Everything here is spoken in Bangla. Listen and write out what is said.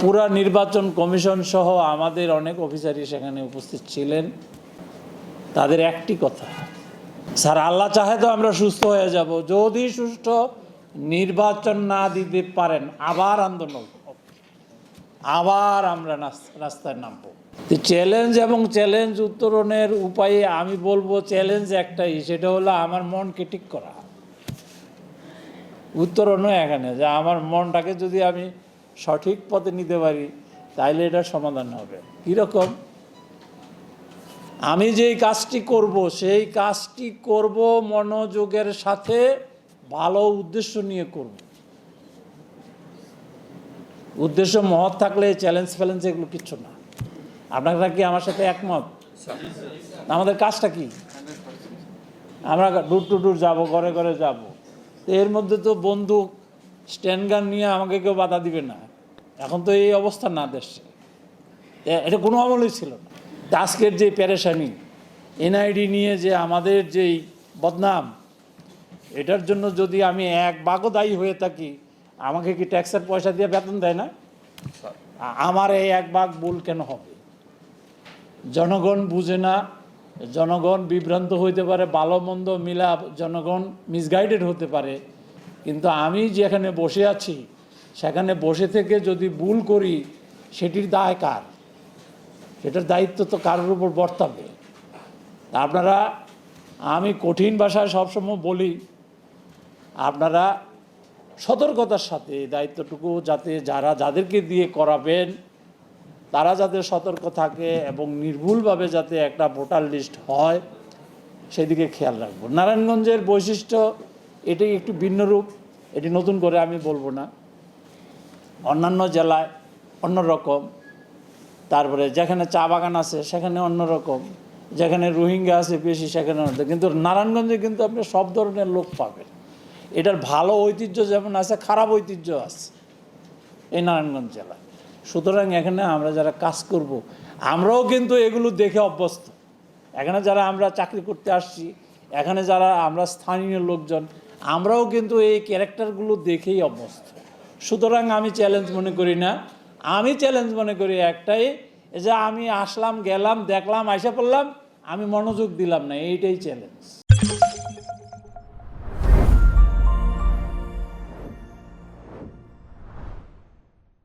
পুরা নির্বাচন কমিশন সহ আমাদের অনেক অফিসারই সেখানে উপস্থিত ছিলেন। তাদের একটি কথা, স্যার আল্লাহ চাহে তো আমরা সুস্থ হয়ে যাব, যদি সুষ্ঠু নির্বাচন না দিতে পারেন আবার আন্দোলন, আবার আমরা রাস্তায় নামবো। চ্যালেঞ্জ এবং চ্যালেঞ্জ উত্তরণের উপায়ে আমি বলবো চ্যালেঞ্জ একটাই, সেটা হলো আমার মনকে ঠিক করা। উত্তরণও এখানে যে আমার মনটাকে যদি আমি সঠিক পথে নিতে পারি তাইলে এটার সমাধান হবে। কীরকম? আমি যেই কাজটি করব সেই কাজটি করব মনোযোগের সাথে, ভালো উদ্দেশ্য নিয়ে করব। উদ্দেশ্য মহৎ থাকলে চ্যালেঞ্জ ফ্যালেঞ্জ এগুলো কিচ্ছু না। আপনারা কি আমার সাথে একমত? আমাদের কাজটা কি? আমরা ডোর টু ডোর যাবো, ঘরে ঘরে যাব। তো এর মধ্যে তো বন্দুক স্ট্যান্ড গান নিয়ে আমাকে কেউ বাধা দিবে না। এখন তো এই অবস্থা না দেশে, এটা কোনো আমলই ছিল না। আজকের যে পেরেশানি, এনআইডি নিয়ে যে আমাদের যেই বদনাম, এটার জন্য যদি আমি এক ভাগও দায়ী হয়ে থাকি, আমাকে কি ট্যাক্সের পয়সা দিয়ে বেতন দেয় না? আমার এই এক ভাগ ভুল কেন হবে? জনগণ বুঝে না, জনগণ বিভ্রান্ত হইতে পারে, ভালো মন্দ মিলা জনগণ মিসগাইডেড হতে পারে। কিন্তু আমি যেখানে বসে আছি সেখানে বসে থেকে যদি ভুল করি সেটির দায় কার? সেটার দায়িত্ব তো কারোর উপর বর্তাবে। আপনারা, আমি কঠিন ভাষায় সবসময় বলি, আপনারা সতর্কতার সাথে এই দায়িত্বটুকু যাতে যাদেরকে দিয়ে করাবেন তারা যাতে সতর্ক থাকে এবং নির্ভুলভাবে যাতে একটা ভোটার লিস্ট হয় সেদিকে খেয়াল রাখবো। নারায়ণগঞ্জের বৈশিষ্ট্য এটি একটু ভিন্ন রূপ, এটি নতুন করে আমি বলবো না। অন্যান্য জেলায় অন্যরকম, তারপরে যেখানে চা বাগান আছে সেখানে অন্যরকম, যেখানে রোহিঙ্গা আছে বেশি সেখানে অন্য, কিন্তু নারায়ণগঞ্জে কিন্তু আপনি সব ধরনের লোক পাবেন। এটার ভালো ঐতিহ্য যেমন আছে, খারাপ ঐতিহ্য আছে এই নারায়ণগঞ্জ জেলায়। সুতরাং এখানে আমরা যারা কাজ করব আমরাও কিন্তু এগুলো দেখে অভ্যস্ত। এখানে যারা আমরা চাকরি করতে আসছি, এখানে যারা আমরা স্থানীয় লোকজন, আমরাও কিন্তু এই ক্যারেক্টারগুলো দেখেই অভ্যস্ত। সুতরাং আমি চ্যালেঞ্জ মনে করি না, আমি চ্যালেঞ্জ মনে করি একটাই, যে আমি আসলাম, গেলাম, দেখলাম, আইসা পড়লাম, আমি মনোযোগ দিলাম না, এইটাই চ্যালেঞ্জ।